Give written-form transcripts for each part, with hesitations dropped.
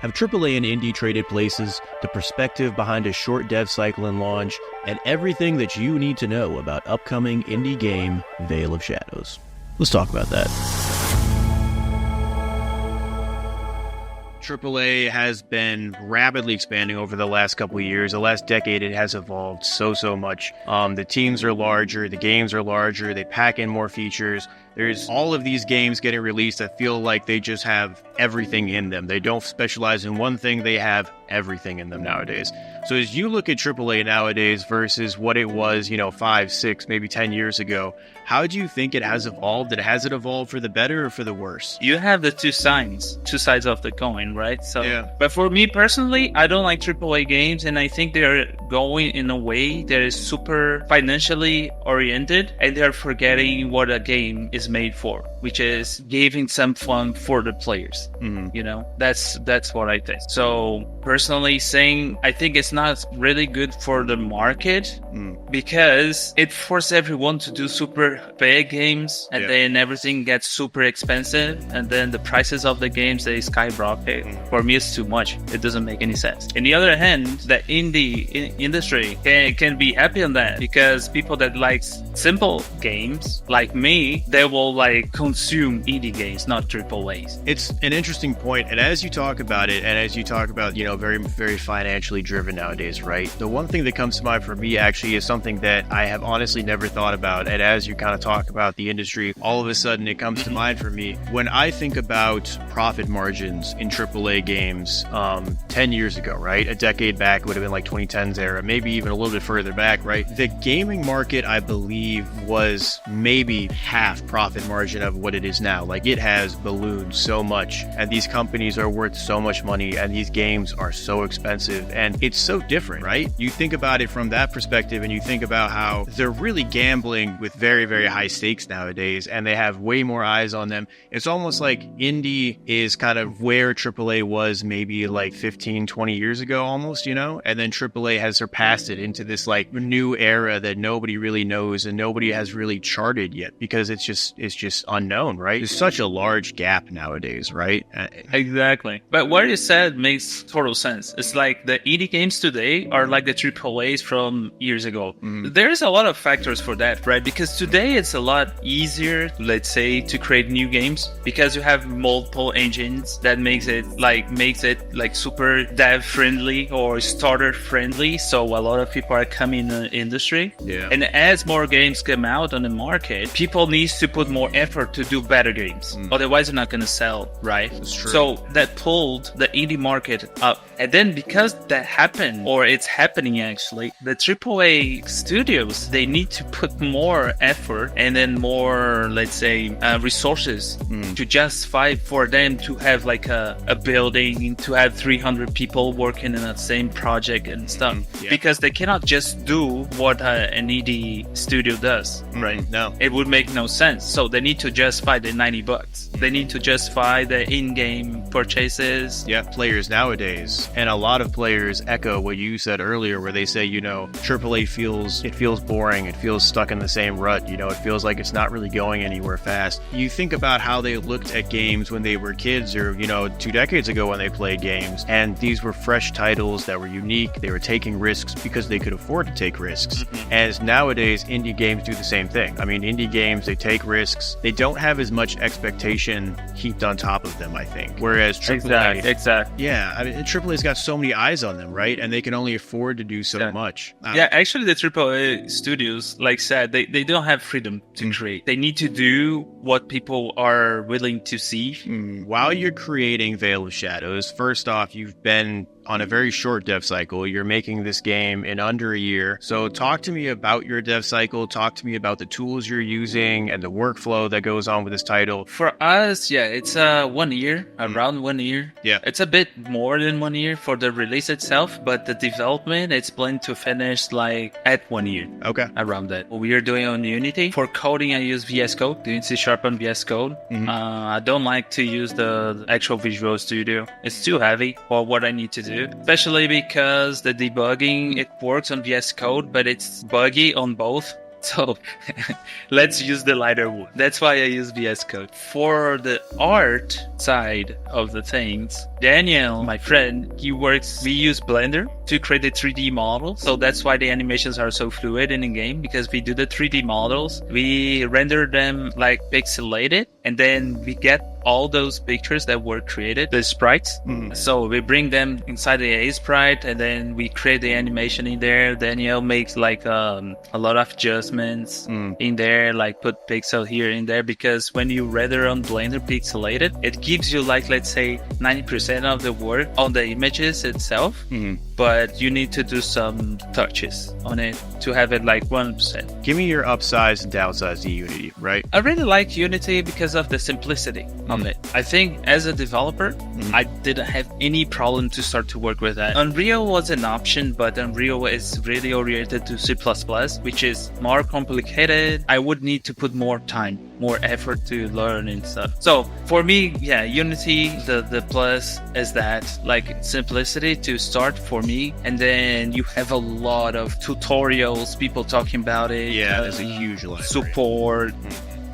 Have AAA and indie traded places, the perspective behind a short dev cycle and launch, and everything that you need to know about upcoming indie game Veil of Shadows. Let's talk about that. AAA has been rapidly expanding over the last couple of years. The last decade, it has evolved so much. The teams are larger, the games are larger, they pack in more features. There's all of these games getting released that feel like they just have everything in them. They don't specialize in one thing, they have everything in them nowadays. So as you look at AAA nowadays versus what it was, 5, 6, maybe 10 years ago, how do you think it has evolved? Has it evolved for the better or for the worse? You have the two sides of the coin, right? So, yeah. But for me personally, I don't like AAA games, and I think they're going in a way that is super financially oriented, and they're forgetting what a game is made for, which is giving some fun for the players. Mm-hmm. That's what I think. So personally saying, I think it's not really good for the market because it forces everyone to do super big games, and then everything gets super expensive, and then the prices of the games, they skyrocket. For me, it's too much. It doesn't make any sense. On the other hand, the indie industry can be happy on that, because people that like simple games like me, they will like consume indie games, not AAAs. It's an interesting point, and as you talk about it, and as you talk about, very, very financially driven nowadays, right? The one thing that comes to mind for me actually is something that I have honestly never thought about, and as you kind of talk about the industry, all of a sudden it comes to mind for me. When I think about profit margins in AAA games 10 years ago, right? A decade back, it would have been like 2010s era, maybe even a little bit further back, right? The gaming market, I believe, was maybe half profit margin of what it is now. Like, it has ballooned so much, and these companies are worth so much money, and these games are so expensive, and it's so different, right? You think about it from that perspective, and you think about how they're really gambling with very, very high stakes nowadays, and they have way more eyes on them. It's almost like indie is kind of where AAA was maybe like 15, 20 years ago almost, and then AAA has surpassed it into this like new era that nobody really knows and nobody has really charted yet, because it's just unknown, right? There's such a large gap nowadays, right? Exactly. But what you said makes total sense. It's like the indie games today are like the AAAs from years ago. There's a lot of factors for that, right? Because today it's a lot easier, let's say, to create new games, because you have multiple engines that makes it like super dev friendly or starter friendly. So a lot of people are coming in the industry. Yeah. And as more games come out on the market, people need to put more effort to do better games. Otherwise, they're not going to sell, right? That's true. So that pulled the indie market up. And then because that happened, or it's happening actually, the AAA studios, they need to put more effort and then more, let's say, resources to justify for them to have like a building, to have 300 people working in the same project and stuff. Because they cannot just do what an indie studio does, right? No. It would make no sense. So they need to justify the $90. They need to justify the in-game purchases. Yeah, players nowadays, and a lot of players echo what you said earlier, where they say, AAA feels boring, it feels stuck in the same rut, it feels like it's not really going anywhere fast. You think about how they looked at games when they were kids, or 2 decades ago when they played games, and these were fresh titles that were unique. They were taking risks because they could afford to take risks. As nowadays, indie games do the same thing. I mean, indie games, they take risks. They don't have as much expectation heaped on top of them, I think. Whereas AAA... Exactly. Yeah, I mean, AAA's got so many eyes on them, right? And they can only afford to do so much. Actually, the AAA studios, like said, they don't have freedom to create. They need to do what people are willing to see. While you're creating Veil of Shadows, first off, you've been on a very short dev cycle. You're making this game in under a year. So talk to me about your dev cycle. Talk to me about the tools you're using and the workflow that goes on with this title. For us, it's 1 year, around 1 year. Yeah. It's a bit more than 1 year for the release itself, but the development, it's planned to finish like at 1 year. Okay. Around that. We are doing on Unity. For coding, I use VS Code, doing C# on VS Code. I don't like to use the actual Visual Studio. It's too heavy for what I need to do. Especially because the debugging, it works on VS Code, but it's buggy on both. So let's use the lighter wood. That's why I use VS Code. For the art side of the things, Daniel, my friend, we use Blender to create the 3D models. So that's why the animations are so fluid in the game, because we do the 3D models, we render them like pixelated, and then we get all those pictures that were created, the sprites. So we bring them inside the A sprite, and then we create the animation in there. Daniel makes like a lot of adjustments in there, like put pixel here in there, because when you render on Blender pixelated, it gives you like, let's say 90% of the work on the images itself, but you need to do some touches on it to have it like 1%. Give me your upsides and downsides to Unity, right? I really like Unity because of the simplicity of it. I think as a developer, I didn't have any problem to start to work with that. Unreal was an option, but Unreal is really oriented to C++, which is more complicated. I would need to put more time, more effort to learn and stuff. So for me, yeah, Unity, the plus is that like simplicity to start for me. And then you have a lot of tutorials, people talking about it. Yeah, there's a huge library. Support.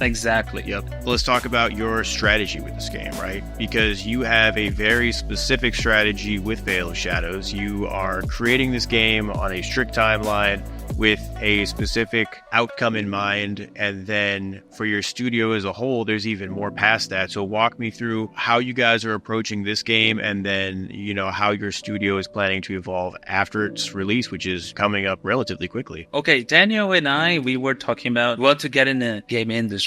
Exactly. Yep. Let's talk about your strategy with this game, right? Because you have a very specific strategy with Veil of Shadows. You are creating this game on a strict timeline with a specific outcome in mind, and then for your studio as a whole, there's even more past that. So walk me through how you guys are approaching this game, and then how your studio is planning to evolve after its release, which is coming up relatively quickly. Okay, Daniel and I, we were talking about what to get in the game industry.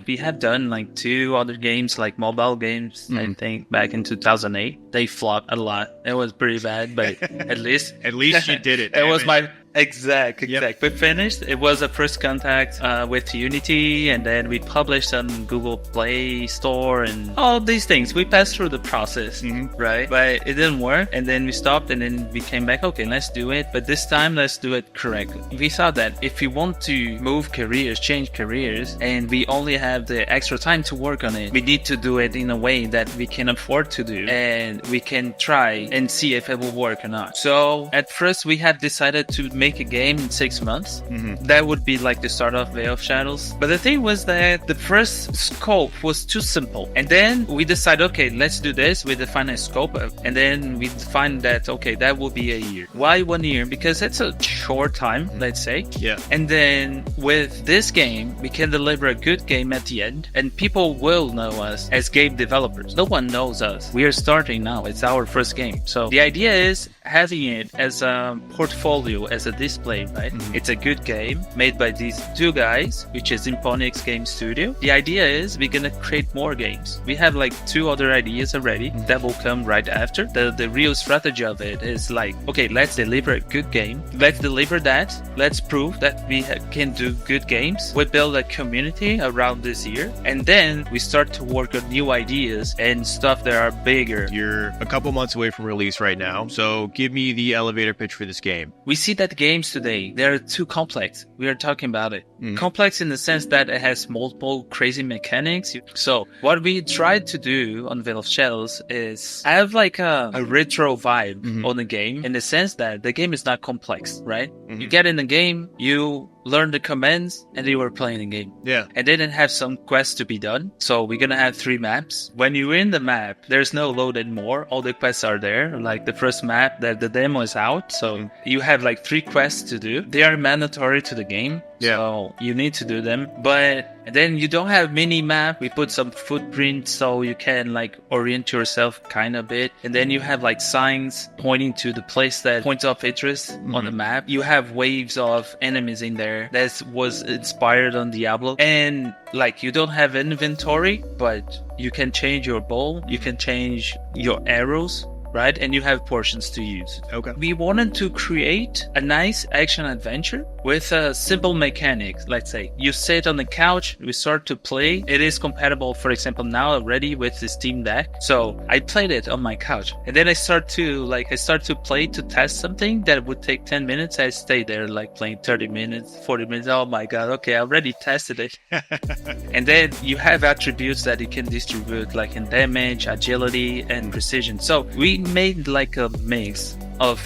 We have done like 2 other games, like mobile games, I think back in 2008. They flopped a lot. It was pretty bad, but at least you did it. It was my Exact. We finished. It was a first contact with Unity, and then we published on Google Play Store and all these things. We passed through the process, right? But it didn't work, and then we stopped, and then we came back. Okay, let's do it, but this time let's do it correctly. We saw that if we want to move careers, change careers, and we only have the extra time to work on it, we need to do it in a way that we can afford to do, and we can try and see if it will work or not. So at first we had decided to make a game in 6 months. That would be like the start of Veil of Shadows. But the thing was that the first scope was too simple. And then we decided, okay, let's do this. We define a scope, and then we define that, okay, that will be a year. Why 1 year? Because it's a short time, let's say. Yeah. And then with this game, we can deliver a good game at the end, and people will know us as game developers. No one knows us. We are starting now. It's our first game. So the idea is having it as a portfolio, as a display, right? It's a good game made by these 2 guys, which is Imponix Game Studio. The idea is we're gonna create more games. We have like 2 other ideas already that will come right after. The real strategy of it is like, okay, let's deliver a good game. Let's deliver that. Let's prove that we can do good games. We build a community around this year, and then we start to work on new ideas and stuff that are bigger. You're a couple months away from release right now, so give me the elevator pitch for this game. We see that games today, they're too complex. We are talking about it. Complex in the sense that it has multiple crazy mechanics. So what we tried to do on Veil of Shadows is have like a retro vibe on the game, in the sense that the game is not complex, right? You get in the game, you learn the commands, and you were playing the game. Yeah. And they didn't have some quests to be done. So we're gonna have 3 maps. When you're in the map, there's no load anymore. All the quests are there. Like the first map, that the demo is out. So you have like 3 quests to do. They are mandatory to the game. Yeah. So you need to do them. But then you don't have mini map. We put some footprints so you can like orient yourself kind of bit. And then you have like signs pointing to the place that points of interest on the map. You have waves of enemies in there that was inspired on Diablo. And like you don't have inventory, but you can change your bow. You can change your arrows. Right? And you have portions to use. Okay. We wanted to create a nice action adventure with a simple mechanics. Let's say you sit on the couch, we start to play. It is compatible, for example, now already with the Steam Deck. So I played it on my couch, and then I start to play to test something that would take 10 minutes. I stay there like playing 30 minutes, 40 minutes. Oh my God. Okay. I already tested it. And then you have attributes that you can distribute, like in damage, agility, and precision. So we made like a mix of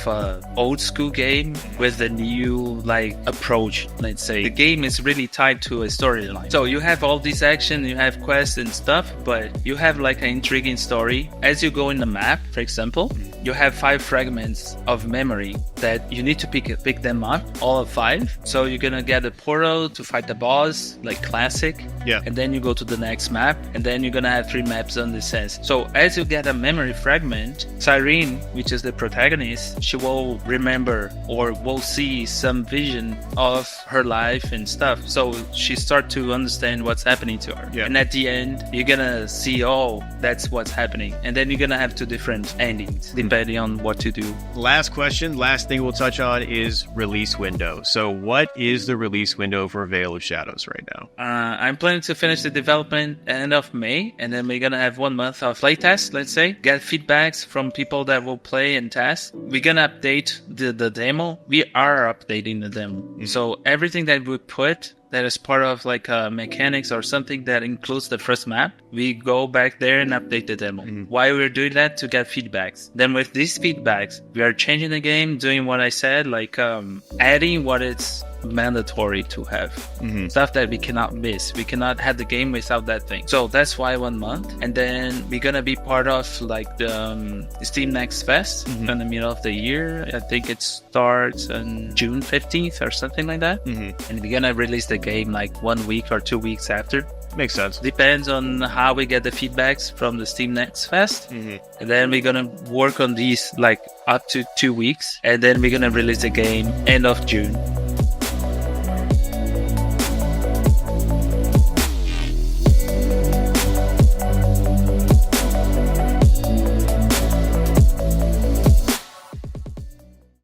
old school game with a new like approach. Let's say the game is really tied to a storyline. So you have all this action, you have quests and stuff, but you have like an intriguing story. As you go in the map, for example, you have 5 fragments of memory that you need to pick them up, all of 5. So you're gonna get a portal to fight the boss, like classic. Yeah. And then you go to the next map, and then you're gonna have 3 maps on the sense. So as you get a memory fragment, Sirene, which is the protagonist, she will remember or will see some vision of her life and stuff. So she start to understand what's happening to her. Yeah. And at the end, you're gonna see, oh, that's what's happening. And then you're gonna have 2 different endings depending on what to do. Last question, last thing we'll touch on is release window. So what is the release window for Veil of Shadows right now? I'm planning to finish the development end of May, and then we're gonna have 1 month of playtest, let's say, get feedbacks from people that will play and test. We're gonna update the demo. We are updating the demo. So everything that we put that is part of like mechanics or something that includes the first map, we go back there and update the demo. Why we're doing that? To get feedbacks. Then with these feedbacks, we are changing the game, doing what I said, like adding what it's mandatory to have. Stuff that we cannot miss. We cannot have the game without that thing. So that's why 1 month. And then we're gonna be part of like the Steam Next Fest in the middle of the year. I think it starts on June 15th or something like that. And we're gonna release the game like 1 week or 2 weeks after. Makes sense. Depends on how we get the feedbacks from the Steam Next Fest. And then we're gonna work on these like up to 2 weeks. And then we're gonna release the game end of June.